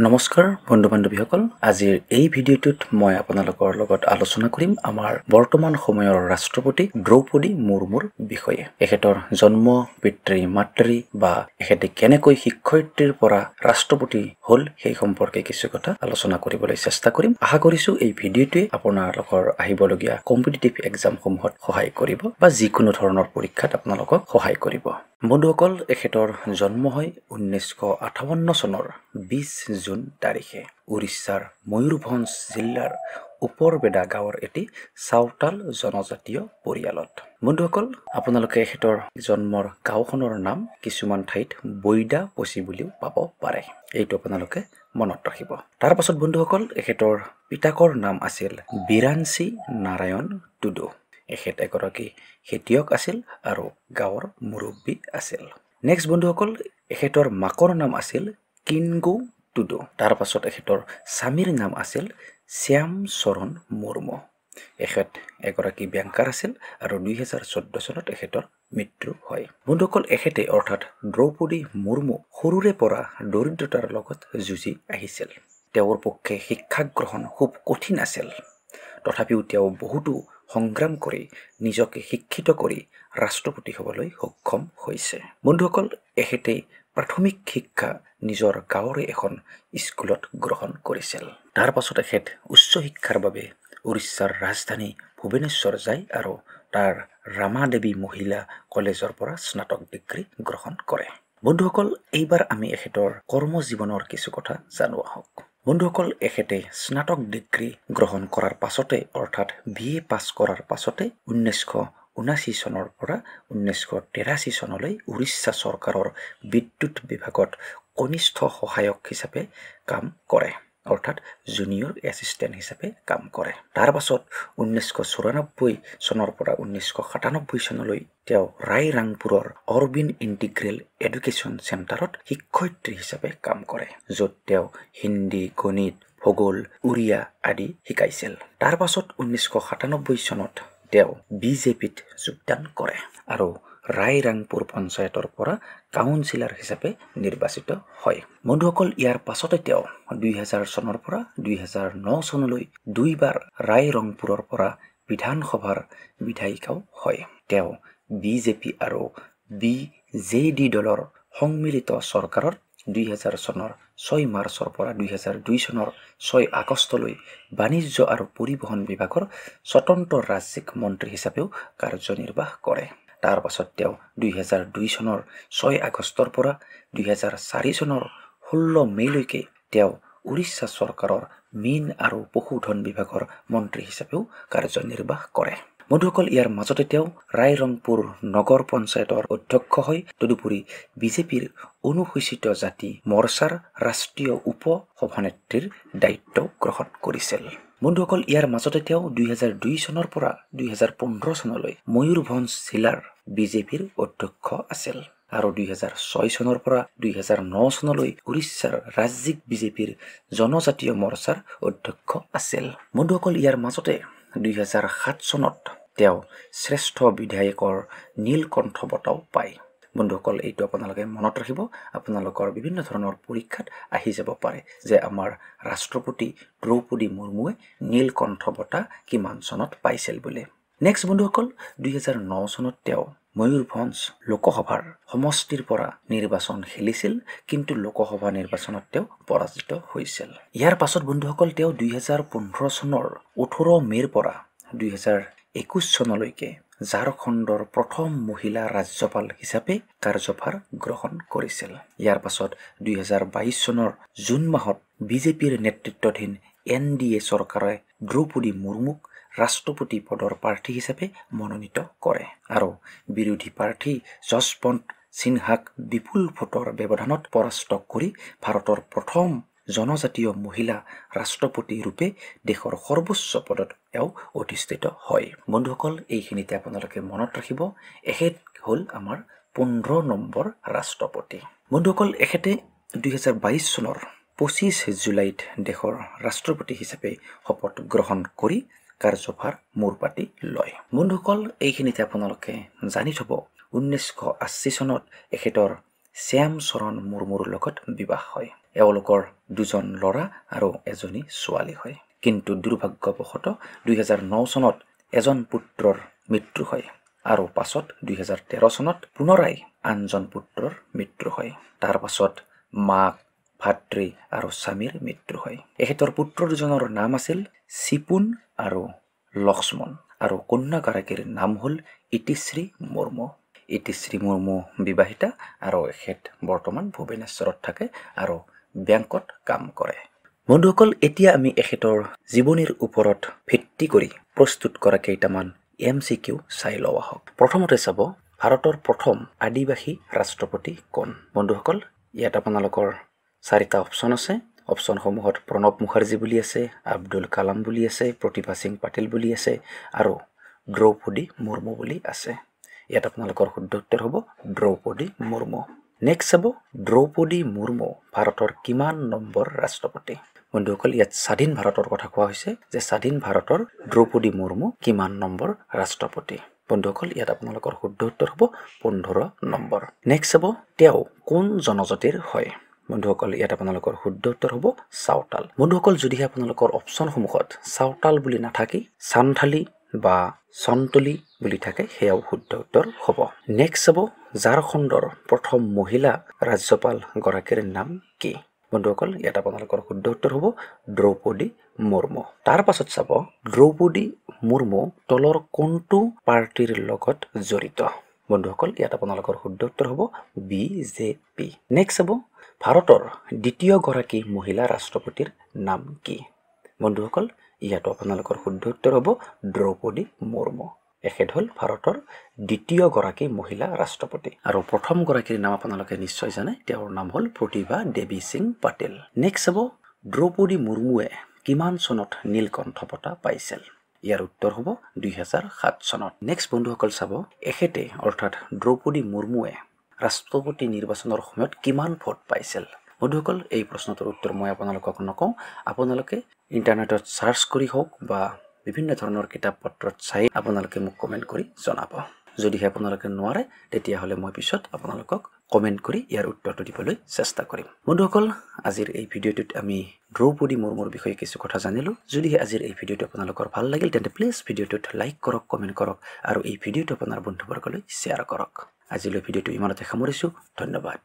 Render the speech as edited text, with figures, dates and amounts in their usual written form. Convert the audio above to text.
নমস্কাৰ বন্ধু বান্ধৱীসকল, আজিৰ এই ভিডিঅ'টোত মই আপোনালোকৰ লগত আলোচনা কৰিম আমাৰ বৰ্তমান সময়ৰ ৰাষ্ট্ৰপতি দ্ৰৌপদী মুৰ্মুৰ বিষয়ে। এখেতৰ জন্ম, পিতৃ মাতৃ বা এখেতে কেনেকৈ শিক্ষয়িত্ৰীৰ পৰা ৰাষ্ট্ৰপতি হ'ল সেই সম্পৰ্কে কিছু কথা আলোচনা কৰিবলৈ চেষ্টা কৰিম। আশা কৰিছো এই ভিডিঅ'টোৱে আপোনালোকৰ আহিবলগীয়া কম্পিটিটিভ এক্সামসমূহত সহায় কৰিব বা যিকোনো ধৰণৰ পৰীক্ষাত আপোনালোকক সহায় কৰিব। বন্ধুসকল, এখেতৰ জন্ম হয় 1958 চনৰ 20 জুন তাৰিখে উৰিষ্যাৰ ময়ূৰভঞ্জ জিলাৰ ওপৰবেদা গাঁৱৰ এটি চাওতাল জনজাতীয় পৰিয়ালত। বন্ধুসকল, আপোনালোকে এখেতৰ জন্মৰ গাঁওখনৰ নাম কিছুমান ঠাইত বৈদাপচি বুলিও পাব পাৰে, এইটো আপোনালোকে মনত ৰাখিব। তাৰ পাছত বন্ধুসকল, এখেতৰ পিতাকৰ নাম আছিল বিৰাঞ্চি নাৰায়ণ টুডু। এখেত এগৰাকী খেতিয়ক আছিল আৰু গাঁৱৰ মুৰব্বী আছিল। নেক্সট বন্ধুসকল, এখেতৰ মাকৰ নাম আছিল কিনগু টুডু। তাৰ পাছত এখেতৰ স্বামীৰ নাম আছিল শ্যাম চৰণ মুৰ্মু। এখেত এগৰাকী বেংকাৰ আছিল আৰু 2014 চনত এখেতৰ মৃত্যু হয়। বন্ধুসকল, এখেতে অৰ্থাৎ দ্ৰৌপদী মুৰ্মু সৰুৰে পৰা দৰিদ্ৰতাৰ লগত যুঁজি আহিছিল। তেওঁৰ পক্ষে শিক্ষা গ্ৰহণ খুব কঠিন আছিল। তথাপিও তেওঁ বহুতো সংগ্ৰাম কৰি নিজকে শিক্ষিত কৰি ৰাষ্ট্ৰপতি হ'বলৈ সক্ষম হৈছে। বন্ধুসকল, এখেতে প্ৰাথমিক শিক্ষা নিজৰ গাঁৱৰে এখন স্কুলত গ্ৰহণ কৰিছিল। তাৰ পাছত এখেত উচ্চ শিক্ষাৰ বাবে উৰিষ্যাৰ ৰাজধানী ভুৱনেশ্বৰ যায় আৰু তাৰ ৰামাদেৱী মহিলা কলেজৰ পৰা স্নাতক ডিগ্ৰী গ্ৰহণ কৰে। বন্ধুসকল, এইবাৰ আমি এখেতৰ কৰ্মজীৱনৰ কিছু কথা জানো আহক। বন্ধুসকল, এখেতে স্নাতক ডিগ্ৰী গ্ৰহণ কৰাৰ পাছতে অৰ্থাৎ BA পাছ কৰাৰ পাছতে 1979 চনৰ পৰা 1983 চনলৈ উৰিষ্যা চৰকাৰৰ বিদ্যুৎ বিভাগত কনিষ্ঠ সহায়ক হিচাপে কাম কৰে, অৰ্থাৎ জুনিয়ৰ এছিষ্টেণ্ট হিচাপে কাম কৰে। তাৰ পাছত 1994 চনৰ পৰা 1997 চনলৈ তেওঁ ৰায়ৰাংপুৰৰ অৰবিন্দ ইণ্টিগ্ৰেল এডুকেশ্যন চেণ্টাৰত শিক্ষয়িত্ৰী হিচাপে কাম কৰে, য'ত তেওঁ হিন্দী, গণিত, ভূগোল, উৰিয়া আদি শিকাইছিল। তাৰ পাছত 1997 চনত তেওঁ BJPত যোগদান কৰে আৰু ৰায়ৰাংপুৰ পঞ্চায়তৰ পৰা কাউন্সিলৰ হিচাপে নিৰ্বাচিত হয়। বন্ধুসকল, ইয়াৰ পাছতে তেওঁ 2000 চনৰ পৰা 2009 চনলৈ দুইবাৰ ৰায়ৰংপুৰৰ পৰা বিধানসভাৰ বিধায়িকাও হয়। তেওঁ BJP আৰু BJD দলৰ সন্মিলিত চৰকাৰৰ 2000 চনৰ 6 মাৰ্চৰ পৰা 2002 চনৰ 6 আগষ্টলৈ বাণিজ্য আৰু পৰিবহণ বিভাগৰ স্বতন্ত্ৰ ৰাজ্যিক মন্ত্ৰী হিচাপেও কাৰ্যনিৰ্বাহ কৰে। তাৰ পাছত তেওঁ 2002 চনৰ 6 আগষ্টৰ পৰা 2004 চনৰ 16 মেলৈকে তেওঁ উৰিষ্যা চৰকাৰৰ মীন আৰু পশুধন বিভাগৰ মন্ত্ৰী হিচাপেও কাৰ্যনিৰ্বাহ কৰে। বন্ধুসকল, ইয়াৰ মাজতে তেওঁ ৰায়ৰংপুৰ নগৰ পঞ্চায়তৰ অধ্যক্ষ হৈ তদুপৰি BJPৰ অনুসূচিত জাতি মৰ্চাৰ ৰাষ্ট্ৰীয় উপ সভানেত্ৰীৰ দায়িত্ব গ্ৰহণ কৰিছিল। বন্ধুসকল, ইয়াৰ মাজতে তেওঁ 2002 চনৰ পৰা 2015 চনলৈ ময়ূৰভঞ্জ জিলাৰ BJPৰ অধ্যক্ষ আছিল আৰু 2006 চনৰ পৰা 2009 চনলৈ উৰিষ্যাৰ ৰাজ্যিক BJPৰ জনজাতীয় মৰ্চাৰ অধ্যক্ষ আছিল। বন্ধুসকল, ইয়াৰ মাজতে 2007 চনত তেওঁ শ্ৰেষ্ঠ বিধায়কৰ নীলকণ্ঠ বঁটাও পায়। বন্ধুসকল, এইটো আপোনালোকে মনত ৰাখিব, আপোনালোকৰ বিভিন্ন ধৰণৰ পৰীক্ষাত আহি যাব পাৰে যে আমাৰ ৰাষ্ট্ৰপতি দ্ৰৌপদী মুৰ্মুৱে নীলকণ্ঠ বঁটা কিমান চনত পাইছিল বুলি। নেক্সট বন্ধুসকল, 2009 চনত তেওঁ ময়ূৰভঞ্জ লোকসভাৰ সমষ্টিৰ পৰা নিৰ্বাচন খেলিছিল, কিন্তু লোকসভা নিৰ্বাচনত তেওঁ পৰাজিত হৈছিল। ইয়াৰ পাছত বন্ধুসকল, তেওঁ 2015 চনৰ 18 মেৰ পৰা 2021 চনলৈকে ঝাৰখণ্ডৰ প্ৰথম মহিলা ৰাজ্যপাল হিচাপে কাৰ্যভাৰ গ্ৰহণ কৰিছিল। ইয়াৰ পাছত 2022 চনৰ জুন মাহত BJPৰ নেতৃত্বাধীন NDA চৰকাৰে দ্ৰৌপদী মুৰ্মুক ৰাষ্ট্ৰপতি পদৰ প্ৰাৰ্থী হিচাপে মনোনীত কৰে আৰু বিৰোধী প্ৰাৰ্থী যশৱন্ত সিনহাক বিপুল ভোটৰ ব্যৱধানত পৰাস্ত কৰি ভাৰতৰ প্ৰথম জনজাতীয় মহিলা ৰাষ্ট্ৰপতি ৰূপে দেশৰ সৰ্বোচ্চ পদত তেওঁ অধিষ্ঠিত হয়। বন্ধুসকল, এইখিনিতে আপোনালোকে মনত ৰাখিব, এখেত হ'ল আমাৰ 15 নম্বৰ ৰাষ্ট্ৰপতি। বন্ধুসকল, এখেতে 2022 চনৰ 25 জুলাইত দেশৰ ৰাষ্ট্ৰপতি হিচাপে শপত গ্ৰহণ কৰি কাৰ্যভাৰ মূৰ পাতি লয়। বন্ধুসকল, এইখিনিতে আপোনালোকে জানি থব 1980 চনত এখেতৰ শ্যাম চৰণ মুৰ্মুৰ লগত বিবাহ হয়। এওঁলোকৰ দুজন ল'ৰা আৰু এজনী ছোৱালী হয়। কিন্তু দুৰ্ভাগ্যবশতঃ 2009 চনত এজন পুত্ৰৰ মৃত্যু হয় আৰু পাছত 2013 চনত পুনৰাই আনজন পুত্ৰৰ মৃত্যু হয়। তাৰ পাছত মাক, ভাতৃ আৰু স্বামীৰ মৃত্যু হয়। এখেতৰ পুত্ৰ দুজনৰ নাম আছিল চিপুন আৰু লক্ষ্মণ আৰু কন্যাগৰাকীৰ নাম হ'ল ইতিশ্ৰী মুৰ্মু। ইতিশ্ৰী মুৰ্মু বিবাহিতা আৰু এখেত বৰ্তমান ভুৱনেশ্বৰত থাকে আৰু বেংকত কাম কৰে। বন্ধুসকল, এতিয়া আমি এখেতৰ জীৱনীৰ ওপৰত ভিত্তি কৰি প্ৰস্তুত কৰা কেইটামান MCQ চাই লওঁ আহক। প্ৰথমতে চাব, ভাৰতৰ প্ৰথম আদিবাসী ৰাষ্ট্ৰপতি কোন? বন্ধুসকল, ইয়াত আপোনালোকৰ 4টা অপশ্যন আছে। অপশ্যনসমূহত প্ৰণৱ মুখাৰ্জী বুলি আছে, আব্দুল কালাম বুলি আছে, প্ৰতিভা সিং পাটিল বুলি আছে আৰু দ্ৰৌপদী মুৰ্মু বুলি আছে। ইয়াত আপোনালোকৰ শুদ্ধ উত্তৰ হ'ব দ্ৰৌপদী মুৰ্মু। নেক্সট চাব, দ্ৰৌপদী মুৰ্মু ভাৰতৰ কিমান নম্বৰ ৰাষ্ট্ৰপতি? বন্ধুসকল, ইয়াত স্বাধীন ভাৰতৰ কথা কোৱা হৈছে যে স্বাধীন ভাৰতৰ দ্ৰৌপদী মুৰ্মু কিমান নম্বৰ ৰাষ্ট্ৰপতি? বন্ধুসকল, ইয়াত আপোনালোকৰ শুদ্ধ উত্তৰ হ'ব 15 নম্বৰ। নেক্সট চাব, তেওঁ কোন জনজাতিৰ হয়? বন্ধুসকল, ইয়াত আপোনালোকৰ শুদ্ধ উত্তৰ হ'ব চাওতাল। বন্ধুসকল, যদিহে আপোনালোকৰ অপশ্যনসমূহত চাওতাল বুলি নাথাকি চান্থালী বা চন্তলী বুলি থাকে সেয়াও শুদ্ধ উত্তৰ হ'ব। নেক্সট চাব, ঝাৰখণ্ডৰ প্ৰথম মহিলা ৰাজ্যপাল গৰাকীৰ নাম কি? বন্ধুসকল, ইয়াত আপোনালোকৰ শুদ্ধ উত্তৰ হ'ব দ্ৰৌপদী মুৰ্মু। তাৰ পাছত চাব, দ্ৰৌপদী মুৰ্মু তলৰ কোনটো পাৰ্টিৰ লগত জড়িত? বন্ধুসকল, ইয়াত আপোনালোকৰ শুদ্ধ উত্তৰ হ'ব BJP। নেক্সট চাব, ভাৰতৰ দ্বিতীয় গৰাকী মহিলা ৰাষ্ট্ৰপতিৰ নাম কি? বন্ধুসকল, ইয়াতো আপোনালোকৰ শুদ্ধ উত্তৰ হ'ব দ্ৰৌপদী মুৰ্মু। এখেত হ'ল ভাৰতৰ দ্বিতীয় গৰাকী মহিলা ৰাষ্ট্ৰপতি আৰু প্ৰথম গৰাকীৰ নাম আপোনালোকে নিশ্চয় জানে, তেওঁৰ নাম হ'ল প্ৰতিভা দেৱী সিং পাটিল। নেক্সট চাব, দ্ৰৌপদী মুৰ্মুৱে কিমান চনত নীলকণ্ঠ বঁটা পাইছিল? ইয়াৰ উত্তৰ হ'ব 2007 চনত। নেক্সট বন্ধুসকল চাব, এখেতে অৰ্থাৎ দ্ৰৌপদী মুৰ্মুৱে ৰাষ্ট্ৰপতি নিৰ্বাচনৰ সময়ত কিমান ভোট পাইছিল? বন্ধুসকল, এই প্ৰশ্নটোৰ উত্তৰ মই আপোনালোকক নকওঁ, আপোনালোকে ইণ্টাৰনেটত চাৰ্চ কৰি হওক বা বিভিন্ন ধৰণৰ কিতাপ পত্ৰত চাই আপোনালোকে মোক কমেণ্ট কৰি জনাব। যদিহে আপোনালোকে নোৱাৰে তেতিয়াহ'লে মই পিছত আপোনালোকক কমেণ্ট কৰি ইয়াৰ উত্তৰটো দিবলৈ চেষ্টা কৰিম। বন্ধুসকল, আজিৰ এই ভিডিঅ'টোত আমি দ্ৰৌপদী মুৰ্মুৰ বিষয়ে কিছু কথা জানিলোঁ। যদিহে আজিৰ এই ভিডিঅ'টো আপোনালোকৰ ভাল লাগিল তেন্তে প্লিজ ভিডিঅ'টোত লাইক কৰক, কমেণ্ট কৰক আৰু এই ভিডিঅ'টো আপোনাৰ বন্ধুবৰ্গলৈ শ্বেয়াৰ কৰক। আজিলৈ ভিডিঅ'টো ইমানতে সামৰিছোঁ। ধন্যবাদ।